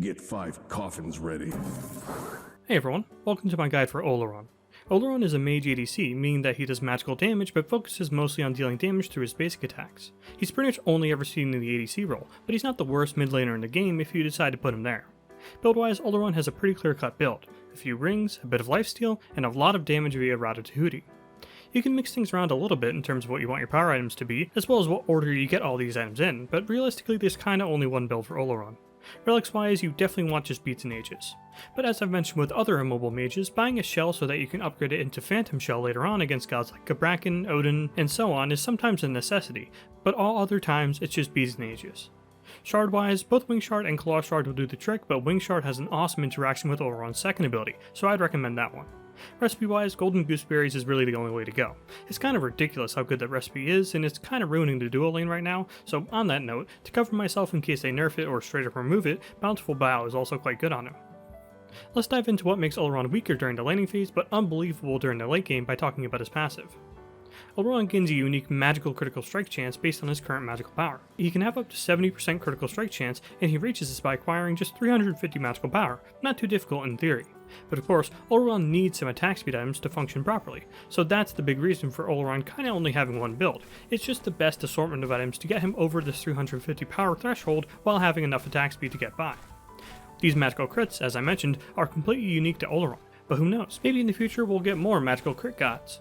Get 5 coffins ready. Hey everyone, welcome to my guide for Olorun. Olorun is a mage ADC, meaning that he does magical damage but focuses mostly on dealing damage through his basic attacks. He's pretty much only ever seen in the ADC role, but he's not the worst mid laner in the game if you decide to put him there. Build-wise, Olorun has a pretty clear-cut build, a few rings, a bit of lifesteal, and a lot of damage via Ratatouille. You can mix things around a little bit in terms of what you want your power items to be, as well as what order you get all these items in, but realistically there's kinda only one build for Olorun. Relics wise, you definitely want just beats and ages. But as I've mentioned with other immobile mages, buying a shell so that you can upgrade it into Phantom Shell later on against gods like Gabrakan, Odin, and so on is sometimes a necessity, but all other times it's just beats and ages. Shard wise, both Wing Shard and Claw Shard will do the trick, but Wing Shard has an awesome interaction with Olorun's second ability, so I'd recommend that one. Recipe wise, Golden Gooseberries is really the only way to go. It's kind of ridiculous how good that recipe is, and it's kind of ruining the duo lane right now, so on that note, to cover myself in case they nerf it or straight up remove it, Bountiful Bow is also quite good on him. Let's dive into what makes Olorun weaker during the laning phase, but unbelievable during the late game by talking about his passive. Olorun gains a unique magical critical strike chance based on his current magical power. He can have up to 70% critical strike chance, and he reaches this by acquiring just 350 magical power, not too difficult in theory. But of course, Olorun needs some attack speed items to function properly, so that's the big reason for Olorun kinda only having one build. It's just the best assortment of items to get him over this 350 power threshold while having enough attack speed to get by. These magical crits, as I mentioned, are completely unique to Olorun, but who knows, maybe in the future we'll get more magical crit gods.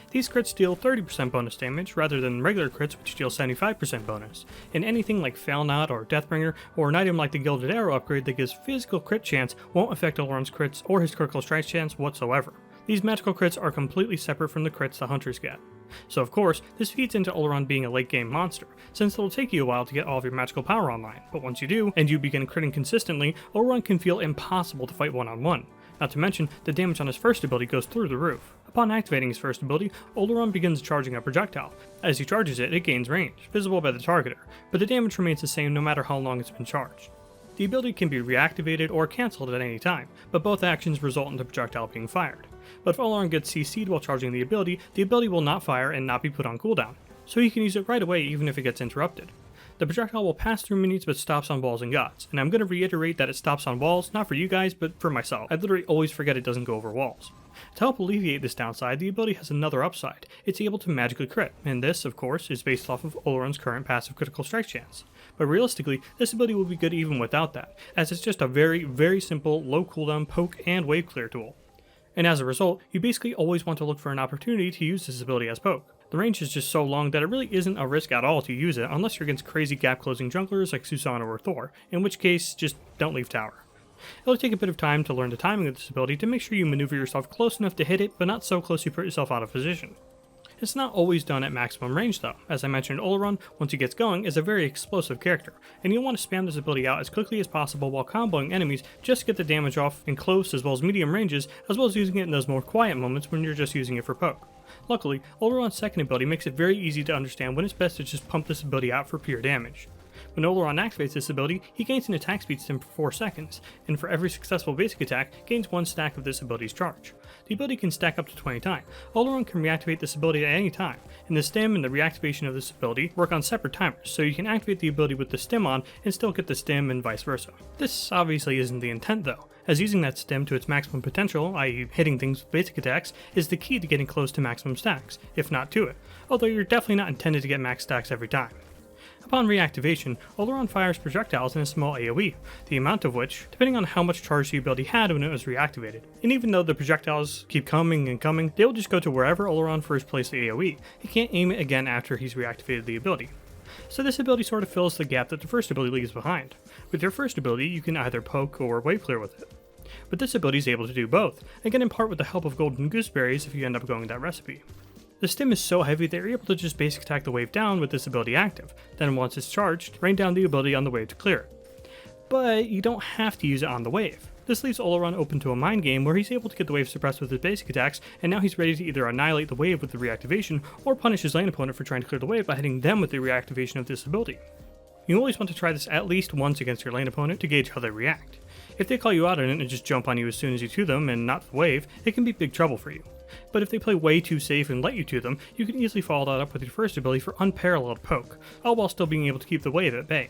These crits deal 30% bonus damage rather than regular crits which deal 75% bonus, and anything like Fail Not or Deathbringer or an item like the Gilded Arrow upgrade that gives physical crit chance won't affect Olorun's crits or his critical strike chance whatsoever. These magical crits are completely separate from the crits the hunters get. So of course, this feeds into Olorun being a late game monster, since it'll take you a while to get all of your magical power online, but once you do, and you begin critting consistently, Olorun can feel impossible to fight one-on-one. Not to mention, the damage on his first ability goes through the roof. Upon activating his first ability, Olorun begins charging a projectile. As he charges it, it gains range, visible by the targeter, but the damage remains the same no matter how long it's been charged. The ability can be reactivated or cancelled at any time, but both actions result in the projectile being fired. But if Olorun gets CC'd while charging the ability will not fire and not be put on cooldown, so he can use it right away even if it gets interrupted. The projectile will pass through minions but stops on walls and gods, and I'm going to reiterate that it stops on walls, not for you guys, but for myself. I literally always forget it doesn't go over walls. To help alleviate this downside, the ability has another upside. It's able to magically crit, and this, of course, is based off of Olorun's current passive critical strike chance. But realistically, this ability will be good even without that, as it's just a very, very simple, low cooldown poke and wave clear tool. And as a result, you basically always want to look for an opportunity to use this ability as poke. The range is just so long that it really isn't a risk at all to use it unless you're against crazy gap closing junglers like Susanna or Thor, in which case, just don't leave tower. It'll take a bit of time to learn the timing of this ability to make sure you maneuver yourself close enough to hit it, but not so close you put yourself out of position. It's not always done at maximum range though. As I mentioned, Olorun, once he gets going, is a very explosive character, and you'll want to spam this ability out as quickly as possible while comboing enemies just to get the damage off in close as well as medium ranges, as well as using it in those more quiet moments when you're just using it for poke. Luckily, Olorun's second ability makes it very easy to understand when it's best to just pump this ability out for pure damage. When Olorun activates this ability, he gains an attack speed stim for 4 seconds, and for every successful basic attack, gains 1 stack of this ability's charge. The ability can stack up to 20 times. Olorun can reactivate this ability at any time, and the stim and the reactivation of this ability work on separate timers, so you can activate the ability with the stim on and still get the stim and vice versa. This obviously isn't the intent though, as using that stim to its maximum potential, i.e. hitting things with basic attacks, is the key to getting close to maximum stacks, if not to it, although you're definitely not intended to get max stacks every time. Upon reactivation, Olorun fires projectiles in a small AoE, the amount of which, depending on how much charge the ability had when it was reactivated. And even though the projectiles keep coming and coming, they will just go to wherever Olorun first placed the AoE. He can't aim it again after he's reactivated the ability. So this ability sort of fills the gap that the first ability leaves behind. With your first ability, you can either poke or wave clear with it. But this ability is able to do both, again in part with the help of Golden Gooseberries if you end up going that recipe. The stim is so heavy that you're able to just basic attack the wave down with this ability active, then once it's charged, rain down the ability on the wave to clear it. But you don't have to use it on the wave. This leaves Olorun open to a mind game where he's able to get the wave suppressed with his basic attacks, and now he's ready to either annihilate the wave with the reactivation, or punish his lane opponent for trying to clear the wave by hitting them with the reactivation of this ability. You always want to try this at least once against your lane opponent to gauge how they react. If they call you out on it and just jump on you as soon as you 2 them and not the wave, it can be big trouble for you. But if they play way too safe and let you 2 them, you can easily follow that up with your first ability for unparalleled poke, all while still being able to keep the wave at bay.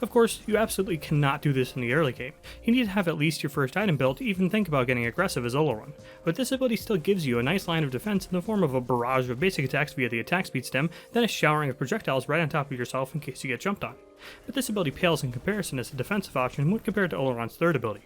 Of course, you absolutely cannot do this in the early game. You need to have at least your first item built to even think about getting aggressive as Olorun, but this ability still gives you a nice line of defense in the form of a barrage of basic attacks via the attack speed stem, then a showering of projectiles right on top of yourself in case you get jumped on. But this ability pales in comparison as a defensive option when compared to Olorun's third ability.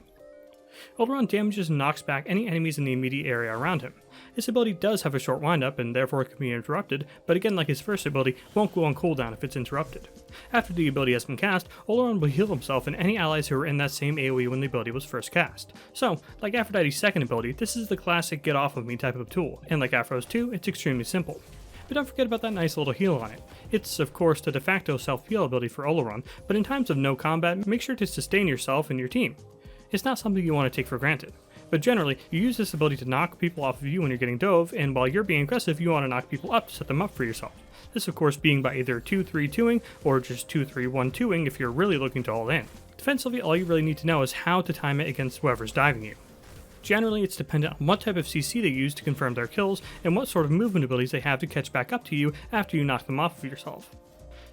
Olorun damages and knocks back any enemies in the immediate area around him. This ability does have a short windup and therefore can be interrupted, but again like his first ability, won't go on cooldown if it's interrupted. After the ability has been cast, Olorun will heal himself and any allies who were in that same AoE when the ability was first cast. So, like Aphrodite's second ability, this is the classic get off of me type of tool, and like Aphro's 2, it's extremely simple. But don't forget about that nice little heal on it. It's, of course, the de facto self-heal ability for Olorun, but in times of no combat, make sure to sustain yourself and your team. It's not something you want to take for granted. But generally, you use this ability to knock people off of you when you're getting dove, and while you're being aggressive, you want to knock people up to set them up for yourself. This of course being by either 2-3-2ing, or just 2-3-1-2ing if you're really looking to all in. Defensively, all you really need to know is how to time it against whoever's diving you. Generally, it's dependent on what type of CC they use to confirm their kills, and what sort of movement abilities they have to catch back up to you after you knock them off of yourself.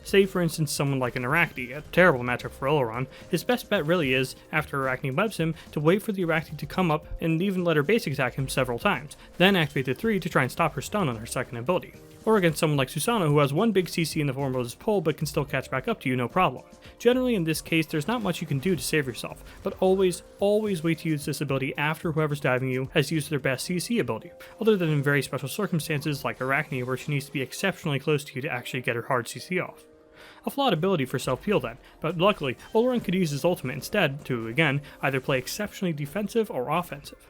Say for instance someone like an Arachne, a terrible matchup for Olorun, his best bet really is, after Arachne webs him, to wait for the Arachne to come up and even let her basic attack him several times, then activate the 3 to try and stop her stun on her second ability. Or against someone like Susanoo who has one big CC in the form of his pull but can still catch back up to you no problem. Generally in this case there's not much you can do to save yourself, but always wait to use this ability after whoever's diving you has used their best CC ability, other than in very special circumstances like Arachne where she needs to be exceptionally close to you to actually get her hard CC off. A flawed ability for self-heal then, but luckily, Olorun could use his ultimate instead to, again, either play exceptionally defensive or offensive.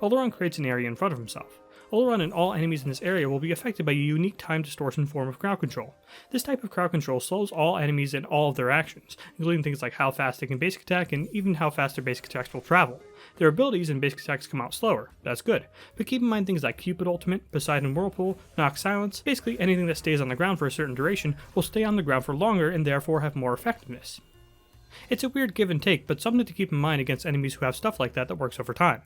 Olorun creates an area in front of himself. Olorun and all enemies in this area will be affected by a unique time distortion form of crowd control. This type of crowd control slows all enemies in all of their actions, including things like how fast they can basic attack and even how fast their basic attacks will travel. Their abilities and basic attacks come out slower, that's good, but keep in mind things like Cupid Ultimate, Poseidon Whirlpool, Knock Silence, basically anything that stays on the ground for a certain duration will stay on the ground for longer and therefore have more effectiveness. It's a weird give and take, but something to keep in mind against enemies who have stuff like that works over time.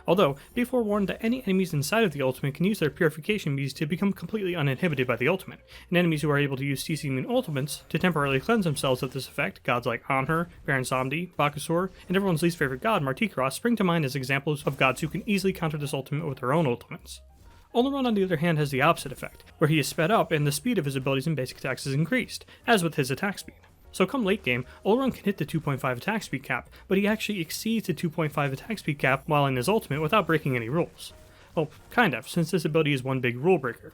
Although, be forewarned that any enemies inside of the ultimate can use their purification beads to become completely uninhibited by the ultimate, and enemies who are able to use CC immune ultimates to temporarily cleanse themselves of this effect, gods like Anhur, Baron Samedi, Bakasur, and everyone's least favorite god, Martikros, spring to mind as examples of gods who can easily counter this ultimate with their own ultimates. Olorun on the other hand has the opposite effect, where he is sped up and the speed of his abilities and basic attacks is increased, as with his attack speed. So come late game, Olorun can hit the 2.5 attack speed cap, but he actually exceeds the 2.5 attack speed cap while in his ultimate without breaking any rules. Well, kind of, since this ability is one big rule breaker.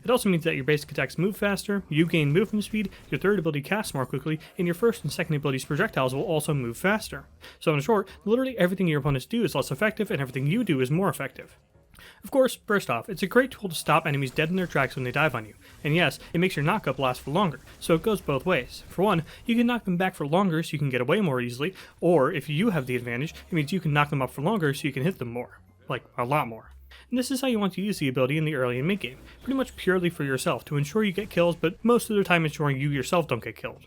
It also means that your basic attacks move faster, you gain movement speed, your third ability casts more quickly, and your first and second ability's projectiles will also move faster. So in short, literally everything your opponents do is less effective and everything you do is more effective. Of course, first off, it's a great tool to stop enemies dead in their tracks when they dive on you, and yes, it makes your knockup last for longer, so it goes both ways. For one, you can knock them back for longer so you can get away more easily, or if you have the advantage, it means you can knock them up for longer so you can hit them more. Like, a lot more. And this is how you want to use the ability in the early and mid game, pretty much purely for yourself, to ensure you get kills, but most of the time ensuring you yourself don't get killed.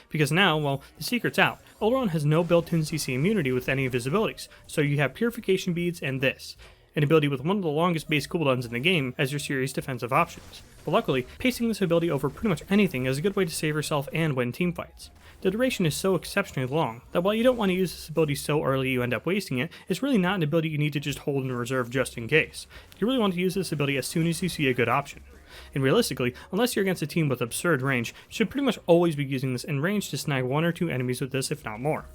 Because now, well, the secret's out. Olorun has no built-in CC immunity with any of his abilities, so you have Purification Beads and this, an ability with one of the longest base cooldowns in the game as your serious defensive options. But luckily, pasting this ability over pretty much anything is a good way to save yourself and win teamfights. The duration is so exceptionally long that while you don't want to use this ability so early you end up wasting it, it's really not an ability you need to just hold in reserve just in case. You really want to use this ability as soon as you see a good option. And realistically, unless you're against a team with absurd range, you should pretty much always be using this in range to snag 1 or 2 enemies with this if not more.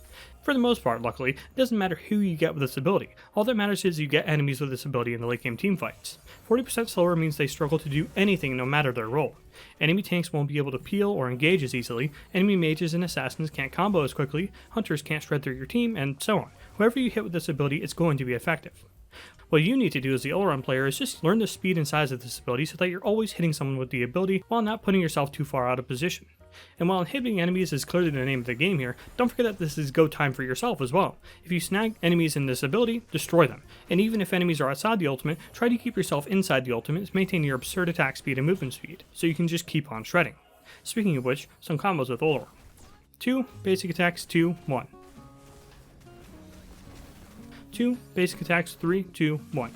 For the most part, luckily, it doesn't matter who you get with this ability. All that matters is you get enemies with this ability in the late game teamfights. 40% slower means they struggle to do anything no matter their role. Enemy tanks won't be able to peel or engage as easily, enemy mages and assassins can't combo as quickly, hunters can't shred through your team, and so on. Whoever you hit with this ability, it's going to be effective. What you need to do as the Olorun player is just learn the speed and size of this ability so that you're always hitting someone with the ability while not putting yourself too far out of position. And while inhibiting enemies is clearly the name of the game here, don't forget that this is go time for yourself as well. If you snag enemies in this ability, destroy them. And even if enemies are outside the ultimate, try to keep yourself inside the ultimate to maintain your absurd attack speed and movement speed, so you can just keep on shredding. Speaking of which, some combos with Olorun. 2 basic attacks, 2, 1. 2 basic attacks, 3, 2, 1.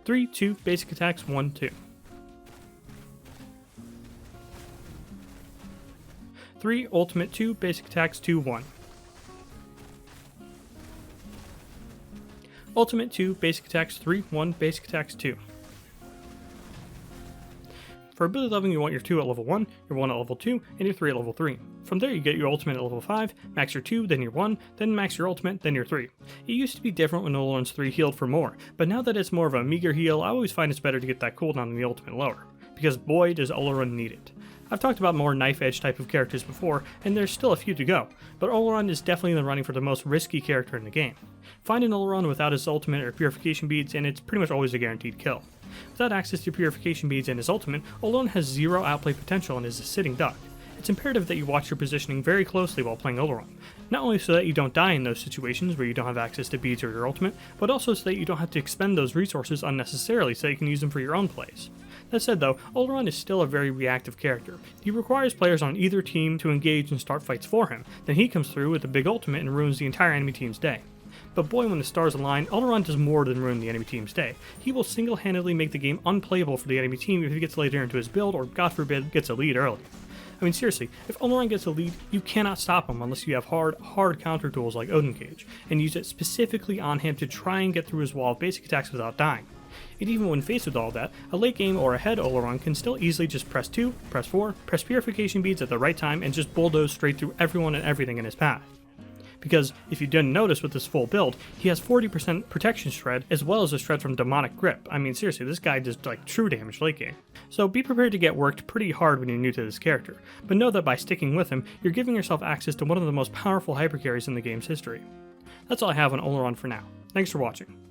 3, 2 basic attacks, 1, 2. 3, ultimate 2, basic attacks 2, 1. Ultimate 2, basic attacks 3, 1, basic attacks 2. For ability leveling, you want your 2 at level 1, your 1 at level 2, and your 3 at level 3. From there, you get your ultimate at level 5, max your 2, then your 1, then max your ultimate, then your 3. It used to be different when Olorun's 3 healed for more, but now that it's more of a meager heal, I always find it's better to get that cooldown in the ultimate lower, because boy does Olorun need it. I've talked about more knife edge type of characters before, and there's still a few to go, but Olorun is definitely in the running for the most risky character in the game. Find an Olorun without his ultimate or purification beads, and it's pretty much always a guaranteed kill. Without access to purification beads and his ultimate, Olorun has zero outplay potential and is a sitting duck. It's imperative that you watch your positioning very closely while playing Olorun, not only so that you don't die in those situations where you don't have access to beads or your ultimate, but also so that you don't have to expend those resources unnecessarily so that you can use them for your own plays. That said though, Olorun is still a very reactive character. He requires players on either team to engage and start fights for him, then he comes through with a big ultimate and ruins the entire enemy team's day. But boy, when the stars align, Olorun does more than ruin the enemy team's day. He will single-handedly make the game unplayable for the enemy team if he gets later into his build or, God forbid, gets a lead early. I mean seriously, if Olorun gets a lead, you cannot stop him unless you have hard counter tools like Odin Cage, and use it specifically on him to try and get through his wall of basic attacks without dying. And even when faced with all that, a late game or ahead Olorun can still easily just press 2, press 4, press purification beads at the right time and just bulldoze straight through everyone and everything in his path. Because, if you didn't notice with this full build, he has 40% protection shred as well as a shred from demonic grip. I mean seriously, this guy does like true damage late game. So be prepared to get worked pretty hard when you're new to this character, but know that by sticking with him, you're giving yourself access to one of the most powerful hypercarries in the game's history. That's all I have on Olorun for now. Thanks for watching.